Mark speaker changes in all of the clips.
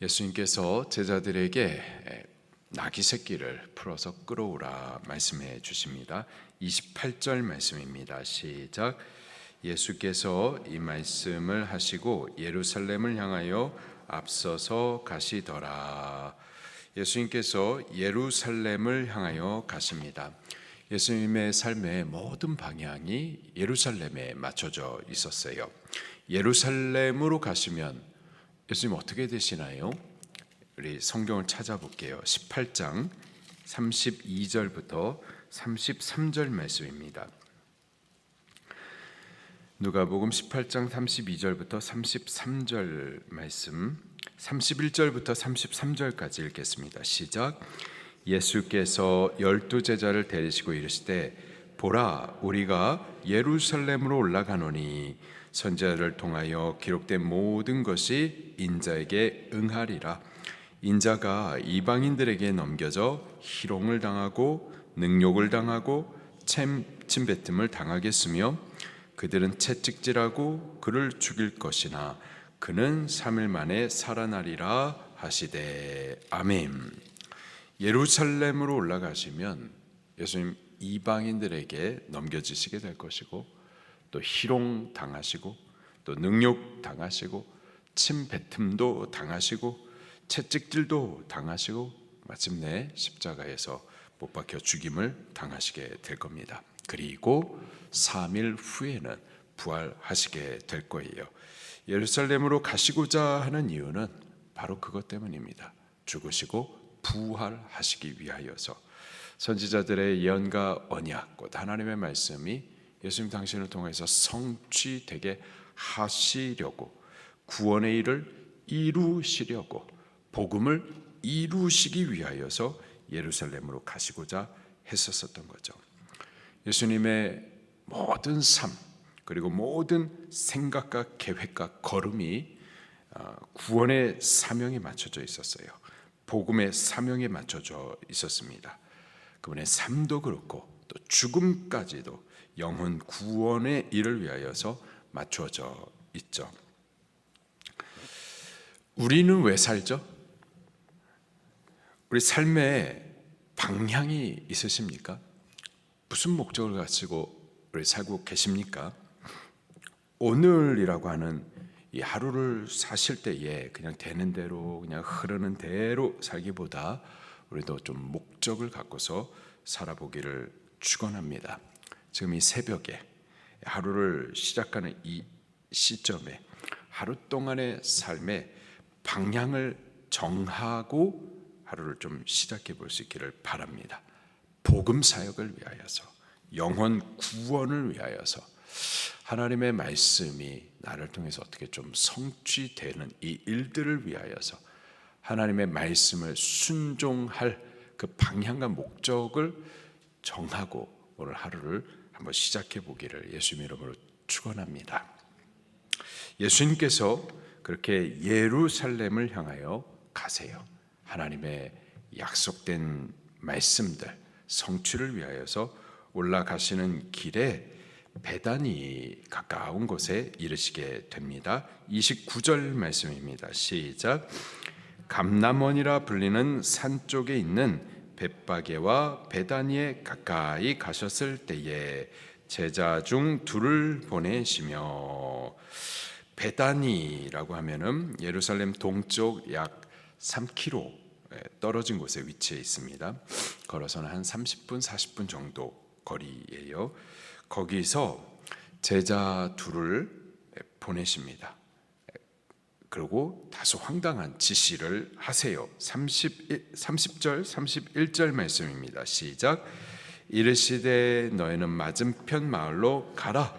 Speaker 1: 예수님께서 제자들에게 나귀 새끼를 풀어서 끌어오라 말씀해 주십니다. 28절 말씀입니다. 시작. 예수께서 이 말씀을 하시고 예루살렘을 향하여 앞서서 가시더라. 예수님께서 예루살렘을 향하여 가십니다. 예수님의 삶의 모든 방향이 예루살렘에 맞춰져 있었어요. 예루살렘으로 가시면 예수님 어떻게 되시나요? 우리 성경을 찾아볼게요. 18장 32절부터 33절 말씀입니다. 누가복음 18장 32절부터 33절 말씀, 31절부터 33절까지 읽겠습니다. 시작. 예수께서 12제자를 데리시고 이르시되 보라, 우리가 예루살렘으로 올라가노니 선지자를 통하여 기록된 모든 것이 인자에게 응하리라. 인자가 이방인들에게 넘겨져 희롱을 당하고 능욕을 당하고 침뱉음을 당하겠으며 그들은 채찍질하고 그를 죽일 것이나 그는 3일 만에 살아나리라 하시되 아멘. 예루살렘으로 올라가시면 예수님 이방인들에게 넘겨지시게 될 것이고 또 희롱 당하시고 또 능욕 당하시고 침뱉음도 당하시고 채찍질도 당하시고 마침내 십자가에서 못 박혀 죽임을 당하시게 될 겁니다. 그리고 3일 후에는 부활하시게 될 거예요. 예루살렘으로 가시고자 하는 이유는 바로 그것 때문입니다. 죽으시고 부활하시기 위하여서 선지자들의 예언과 언약, 곧 하나님의 말씀이 예수님 당신을 통해서 성취되게 하시려고 구원의 일을 이루시려고 복음을 이루시기 위하여서 예루살렘으로 가시고자 했었던 거죠. 예수님의 모든 삶 그리고 모든 생각과 계획과 걸음이 구원의 사명에 맞춰져 있었어요. 복음의 사명에 맞춰져 있었습니다. 그분의 삶도 그렇고 또 죽음까지도 영혼 구원의 일을 위하여서 맞춰져 있죠. 우리는 왜 살죠? 우리 삶에 방향이 있으십니까? 무슨 목적을 가지고 우리 살고 계십니까? 오늘이라고 하는 이 하루를 사실 때에 그냥 되는 대로 그냥 흐르는 대로 살기보다 우리도 좀 목적을 갖고서 살아보기를 축원합니다. 지금 이 새벽에 하루를 시작하는 이 시점에 하루 동안의 삶의 방향을 정하고 하루를 좀 시작해 볼 수 있기를 바랍니다. 복음 사역을 위하여서, 영혼 구원을 위하여서, 하나님의 말씀이 나를 통해서 어떻게 좀 성취되는 이 일들을 위하여서 하나님의 말씀을 순종할 그 방향과 목적을 정하고 오늘 하루를 한번 시작해 보기를 예수님 이름으로 축원합니다. 예수님께서 그렇게 예루살렘을 향하여 가세요. 하나님의 약속된 말씀들 성취를 위하여서 올라가시는 길에 베다니 가까운 곳에 이르시게 됩니다. 29절 말씀입니다. 시작. 감람원이라 불리는 산 쪽에 있는 벳바게와 베다니에 가까이 가셨을 때에 제자 중 둘을 보내시며, 베다니라고 하면은 예루살렘 동쪽 약 3km 떨어진 곳에 위치해 있습니다. 걸어서는 한 30분, 40분 정도 거리예요. 거기서 제자 둘을 보내십니다. 그리고 다소 황당한 지시를 하세요. 30절, 31절 말씀입니다. 시작. 이르시되 너희는 맞은편 마을로 가라.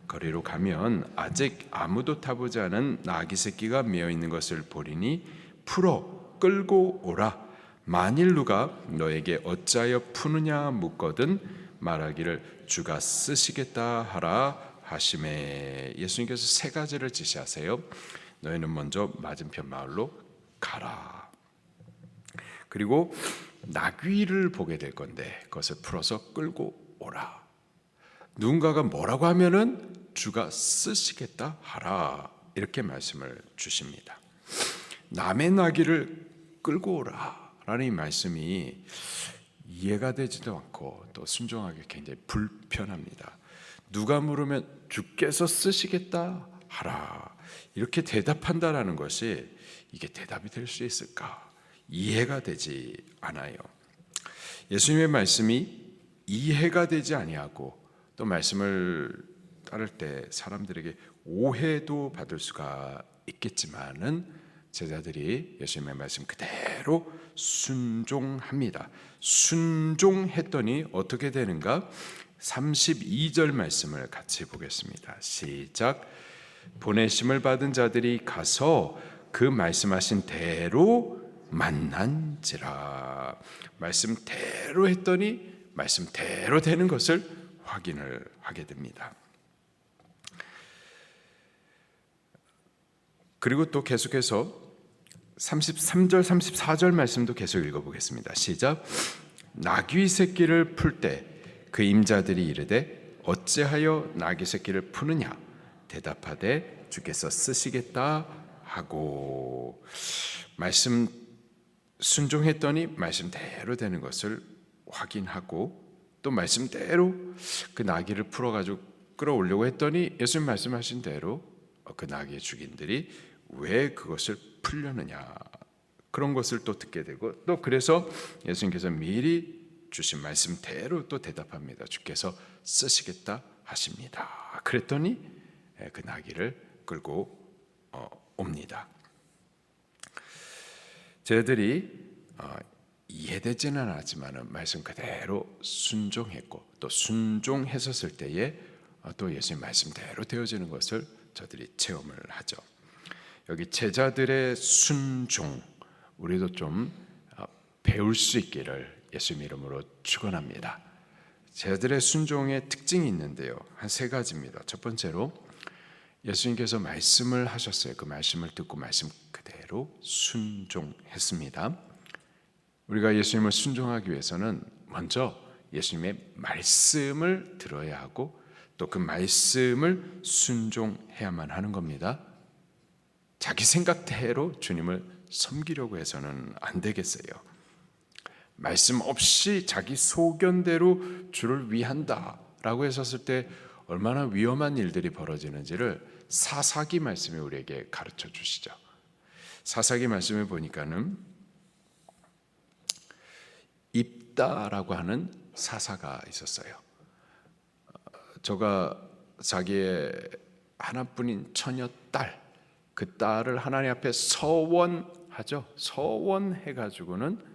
Speaker 1: 거리로 가면 아직 아무도 타보지 않은 나귀 새끼가 메어 있는 것을 보리니 풀어 끌고 오라. 만일 누가 너에게 어찌하여 푸느냐 묻거든 말하기를 주가 쓰시겠다 하라 하시매. 예수님께서 세 가지를 지시하세요. 너희는 먼저 맞은편 마을로 가라. 그리고 나귀를 보게 될 건데 그것을 풀어서 끌고 오라. 누군가가 뭐라고 하면은 주가 쓰시겠다 하라. 이렇게 말씀을 주십니다. 남의 나귀를 끌고 오라 라는 이 말씀이 이해가 되지도 않고 또 순종하기 굉장히 불편합니다. 누가 물으면 주께서 쓰시겠다 하라 이렇게 대답한다라는 것이 이게 대답이 될 수 있을까? 이해가 되지 않아요. 예수님의 말씀이 이해가 되지 아니하고 또 말씀을 따를 때 사람들에게 오해도 받을 수가 있겠지만은 제자들이 예수님의 말씀 그대로 순종합니다. 순종했더니 어떻게 되는가? 32절 말씀을 같이 보겠습니다. 시작. 보내심을 받은 자들이 가서 그 말씀하신 대로 만난지라. 말씀대로 했더니 말씀대로 되는 것을 확인을 하게 됩니다. 그리고 또 계속해서 33절 34절 말씀도 계속 읽어보겠습니다. 시작. 나귀 새끼를 풀 때 그 임자들이 이르되 어찌하여 나귀 새끼를 푸느냐 대답하되 주께서 쓰시겠다 하고, 말씀 순종했더니 말씀대로 되는 것을 확인하고 또 말씀대로 그 나귀를 풀어가지고 끌어오려고 했더니 예수님 말씀하신 대로 그 나귀의 주인들이 왜 그것을 풀려느냐 그런 것을 또 듣게 되고, 또 그래서 예수님께서 미리 주신 말씀대로 또 대답합니다. 주께서 쓰시겠다 하십니다. 그랬더니 그 나귀를 끌고 옵니다. 저희들이 이해되지는 않았지만 말씀 그대로 순종했고 또 순종했었을 때에 또 예수님 말씀대로 되어지는 것을 저들이 체험을 하죠. 여기 제자들의 순종 우리도 좀 배울 수 있기를 예수님 이름으로 축원합니다. 제자들의 순종의 특징이 있는데요, 한 세 가지입니다. 첫 번째로 예수님께서 말씀을 하셨어요. 그 말씀을 듣고 말씀 그대로 순종했습니다. 우리가 예수님을 순종하기 위해서는 먼저 예수님의 말씀을 들어야 하고 또 그 말씀을 순종해야만 하는 겁니다. 자기 생각대로 주님을 섬기려고 해서는 안 되겠어요. 말씀 없이 자기 소견대로 주를 위한다라고 했었을 때 얼마나 위험한 일들이 벌어지는지를 사사기 말씀이 우리에게 가르쳐 주시죠. 사사기 말씀을 보니까는 입다라고 하는 사사가 있었어요. 저가 자기의 하나뿐인 처녀 딸, 그 딸을 하나님 앞에 서원하죠. 서원해가지고는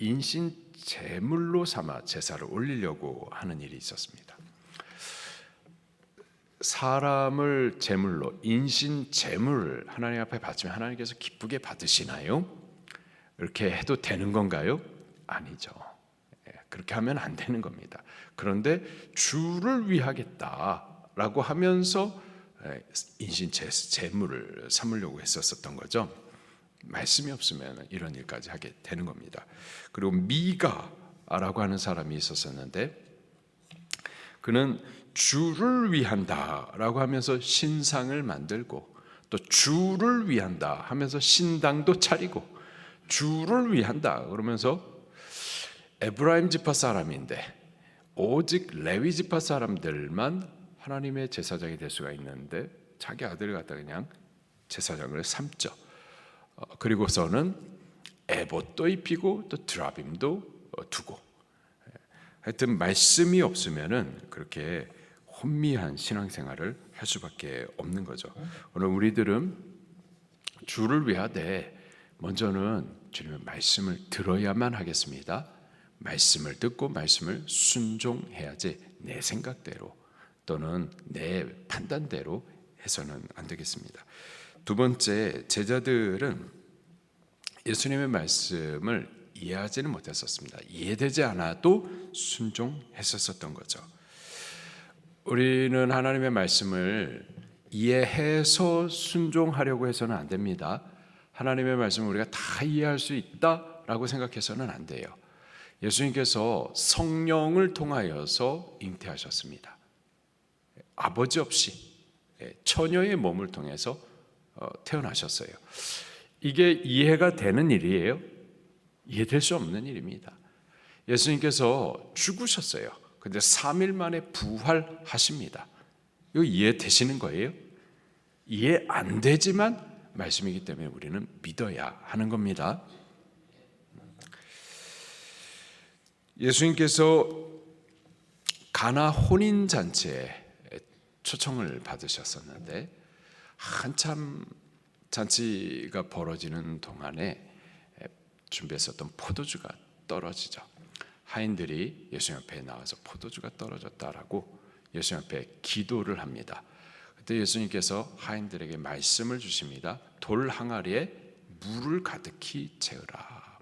Speaker 1: 인신 제물로 삼아 제사를 올리려고 하는 일이 있었습니다. 사람을 제물로, 인신 제물을 하나님 앞에 바치면 하나님께서 기쁘게 받으시나요? 이렇게 해도 되는 건가요? 아니죠. 그렇게 하면 안 되는 겁니다. 그런데 주를 위하겠다라고 하면서 인신 제물을 삼으려고 했었던 거죠. 말씀이 없으면 이런 일까지 하게 되는 겁니다. 그리고 미가라고 하는 사람이 있었었는데 그는 주를 위한다라고 하면서 신상을 만들고 또 주를 위한다 하면서 신당도 차리고 주를 위한다 그러면서 에브라임 지파 사람인데 오직 레위 지파 사람들만 하나님의 제사장이 될 수가 있는데 자기 아들을 갖다 그냥 제사장을 삼죠. 그리고서는 에봇도 입히고 또 드라빔도 두고, 하여튼 말씀이 없으면은 그렇게 혼미한 신앙생활을 할 수밖에 없는 거죠. 오늘 우리들은 주를 위하되 먼저는 주님의 말씀을 들어야만 하겠습니다. 말씀을 듣고 말씀을 순종해야지 내 생각대로 또는 내 판단대로 해서는 안 되겠습니다. 두 번째, 제자들은 예수님의 말씀을 이해하지는 못했었습니다. 이해되지 않아도 순종했었던 거죠. 우리는 하나님의 말씀을 이해해서 순종하려고 해서는 안 됩니다. 하나님의 말씀을 우리가 다 이해할 수 있다라고 생각해서는 안 돼요. 예수님께서 성령을 통하여서 잉태하셨습니다. 아버지 없이 처녀의 몸을 통해서 태어나셨어요. 이게 이해가 되는 일이에요? 이해될 수 없는 일입니다. 예수님께서 죽으셨어요. 근데 3일 만에 부활하십니다. 이거 이해되시는 거예요? 이해 안 되지만 말씀이기 때문에 우리는 믿어야 하는 겁니다. 예수님께서 가나 혼인잔치에 초청을 받으셨었는데 한참 잔치가 벌어지는 동안에 준비했었던 포도주가 떨어지죠. 하인들이 예수님 앞에 나와서 포도주가 떨어졌다라고 예수님 앞에 기도를 합니다. 그때 예수님께서 하인들에게 말씀을 주십니다. 돌 항아리에 물을 가득히 채우라.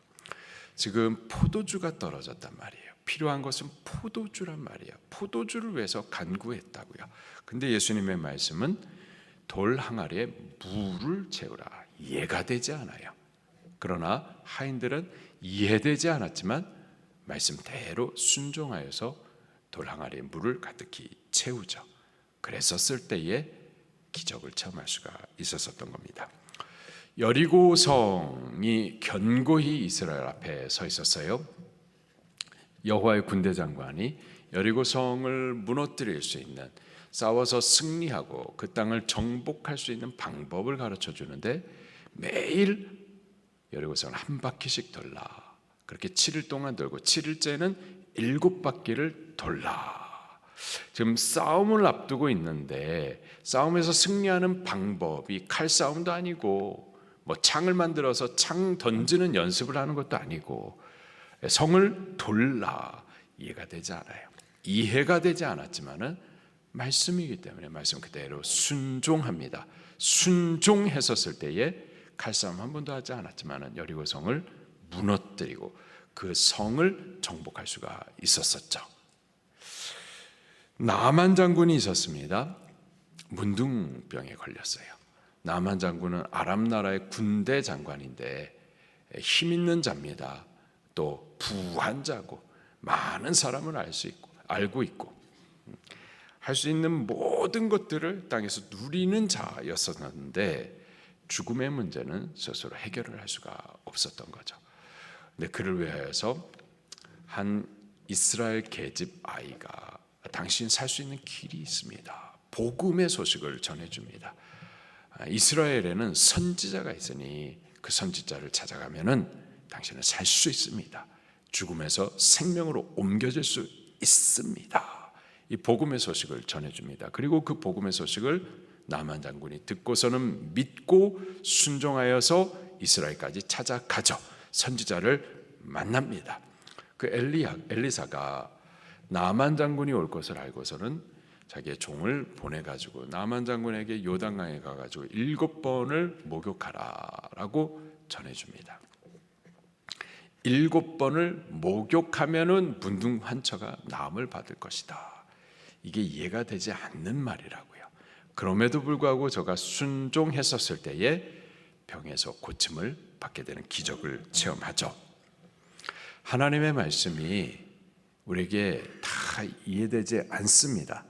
Speaker 1: 지금 포도주가 떨어졌단 말이에요. 필요한 것은 포도주란 말이에요. 포도주를 위해서 간구했다고요. 근데 예수님의 말씀은 돌 항아리에 물을 채우라. 이해가 되지 않아요. 그러나 하인들은 이해되지 않았지만 말씀대로 순종하여서 돌 항아리에 물을 가득히 채우죠. 그랬었을 때에 기적을 체험할 수가 있었던 겁니다. 여리고 성이 견고히 이스라엘 앞에 서 있었어요. 여호와의 군대 장관이 여리고 성을 무너뜨릴 수 있는, 싸워서 승리하고 그 땅을 정복할 수 있는 방법을 가르쳐 주는데 매일 여리고 성을 한 바퀴씩 돌라. 그렇게 7일 동안 돌고 7일째는 7바퀴를 돌라. 지금 싸움을 앞두고 있는데 싸움에서 승리하는 방법이 칼싸움도 아니고 뭐 창을 만들어서 창 던지는 연습을 하는 것도 아니고 성을 돌라. 이해가 되지 않아요. 이해가 되지 않았지만은 말씀이기 때문에 말씀 그대로 순종합니다. 순종했었을 때에 칼싸움 한 번도 하지 않았지만은 여리고 성을 무너뜨리고 그 성을 정복할 수가 있었었죠. 나만 장군이 있었습니다. 문둥병에 걸렸어요. 나만 장군은 아람 나라의 군대 장관인데 힘 있는 자입니다. 또 부한 자고 많은 사람을 알고 있고 할 수 있는 모든 것들을 땅에서 누리는 자였었는데 죽음의 문제는 스스로 해결을 할 수가 없었던 거죠. 근데 그를 위하여서 한 이스라엘 계집 아이가 당신 살 수 있는 길이 있습니다. 복음의 소식을 전해줍니다. 이스라엘에는 선지자가 있으니 그 선지자를 찾아가면은 당신은 살 수 있습니다. 죽음에서 생명으로 옮겨질 수 있습니다. 이 복음의 소식을 전해줍니다. 그리고 그 복음의 소식을 나만 장군이 듣고서는 믿고 순종하여서 이스라엘까지 찾아가죠. 선지자를 만납니다. 그 엘리사가 나만 장군이 올 것을 알고서는 자기의 종을 보내가지고 나만 장군에게 요단강에 가가지고 7번을 목욕하라라고 전해줍니다. 7번을 목욕하면은 문둥환처가 나음을 받을 것이다. 이게 이해가 되지 않는 말이라고요. 그럼에도 불구하고 저가 순종했었을 때에 병에서 고침을 받게 되는 기적을 체험하죠. 하나님의 말씀이 우리에게 다 이해되지 않습니다.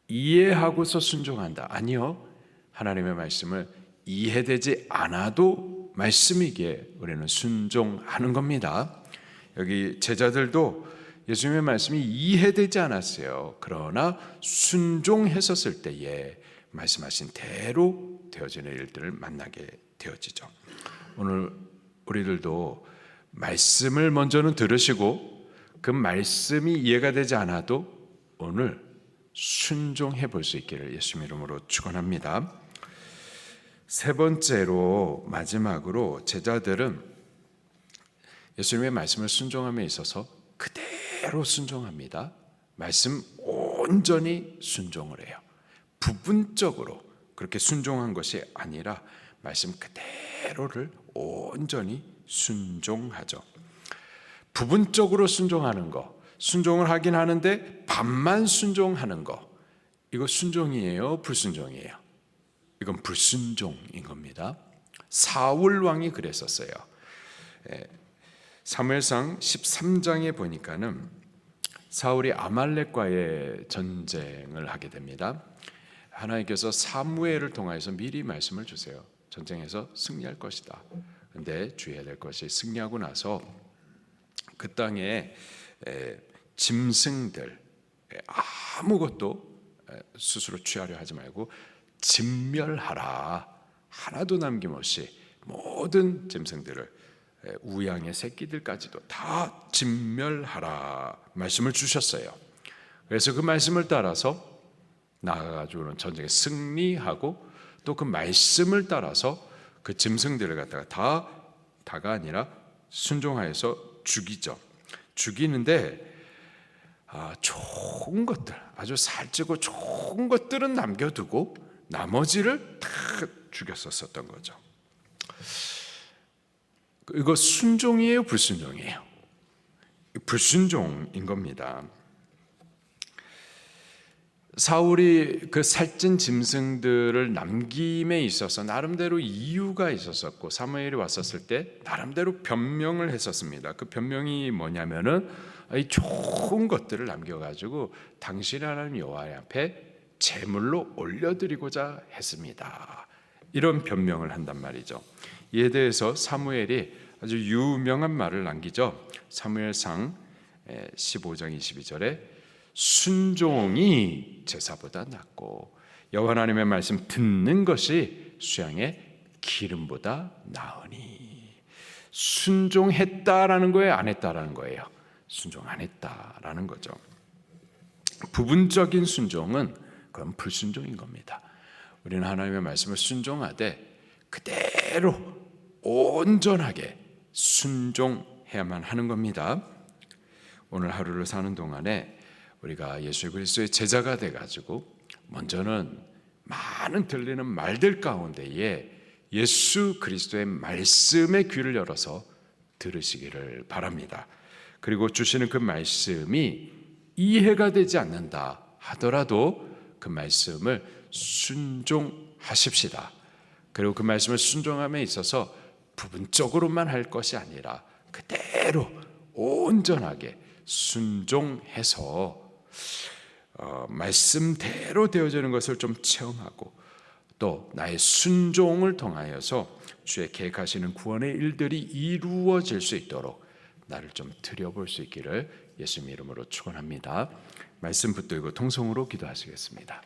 Speaker 1: 이해하고서 순종한다. 아니요. 하나님의 말씀을 이해되지 않아도 말씀이기에 우리는 순종하는 겁니다. 여기 제자들도 예수님의 말씀이 이해되지 않았어요. 그러나 순종했었을 때에 말씀하신 대로 되어지는 일들을 만나게 되어지죠. 오늘 우리들도 말씀을 먼저는 들으시고 그 말씀이 이해가 되지 않아도 오늘 순종해 볼 수 있기를 예수님 이름으로 축원합니다. 세 번째로 마지막으로 제자들은 예수님의 말씀을 순종함에 있어서 그대로 순종합니다. 말씀 온전히 순종을 해요. 부분적으로 그렇게 순종한 것이 아니라 말씀 그대로를 온전히 순종하죠. 부분적으로 순종하는 거, 순종을 하긴 하는데 반만 순종하는 거, 이거 순종이에요? 불순종이에요? 이건 불순종인 겁니다. 사울 왕이 그랬었어요. 사무엘상 13장에 보니까는 사울이 아말렉과의 전쟁을 하게 됩니다. 하나님께서 사무엘을 통해서 미리 말씀을 주세요. 전쟁에서 승리할 것이다. 근데 주의해야 될 것이 승리하고 나서 그 땅에 짐승들 아무것도 스스로 취하려 하지 말고 진멸하라. 하나도 남김없이 모든 짐승들을 우양의 새끼들까지도 다 진멸하라 말씀을 주셨어요. 그래서 그 말씀을 따라서 나아가지고는 전쟁에 승리하고 또 그 말씀을 따라서 그 짐승들을 갖다가 다가 아니라 순종하여서 죽이죠. 죽이는데 좋은 것들, 아주 살찌고 좋은 것들은 남겨두고 나머지를 다 죽였었던 거죠. 이거 순종이에요, 불순종이에요? 불순종인 겁니다. 사울이 그 살찐 짐승들을 남김에 있어서 나름대로 이유가 있었었고, 사무엘이 왔었을 때 나름대로 변명을 했었습니다. 그 변명이 뭐냐면은 이 좋은 것들을 남겨가지고 당신 하나님 여호와 앞에 제물로 올려드리고자 했습니다. 이런 변명을 한단 말이죠. 이에 대해서 사무엘이 아주 유명한 말을 남기죠. 사무엘상 15장 22절에 순종이 제사보다 낫고 여호와 하나님의 말씀 듣는 것이 수양의 기름보다 나으니. 순종했다라는 거예요, 안 했다라는 거예요? 순종 안 했다라는 거죠. 부분적인 순종은 그건 불순종인 겁니다. 우리는 하나님의 말씀을 순종하되 그대로 온전하게 순종해야만 하는 겁니다. 오늘 하루를 사는 동안에 우리가 예수 그리스도의 제자가 돼가지고 먼저는 많은 들리는 말들 가운데에 예수 그리스도의 말씀에 귀를 열어서 들으시기를 바랍니다. 그리고 주시는 그 말씀이 이해가 되지 않는다 하더라도 그 말씀을 순종하십시다. 그리고 그 말씀을 순종함에 있어서 부분적으로만 할 것이 아니라 그대로 온전하게 순종해서 말씀대로 되어지는 것을 좀 체험하고 또 나의 순종을 통하여서 주의 계획하시는 구원의 일들이 이루어질 수 있도록 나를 좀 들여볼 수 있기를 예수님 이름으로 축원합니다. 말씀 붙들고 통성으로 기도하시겠습니다.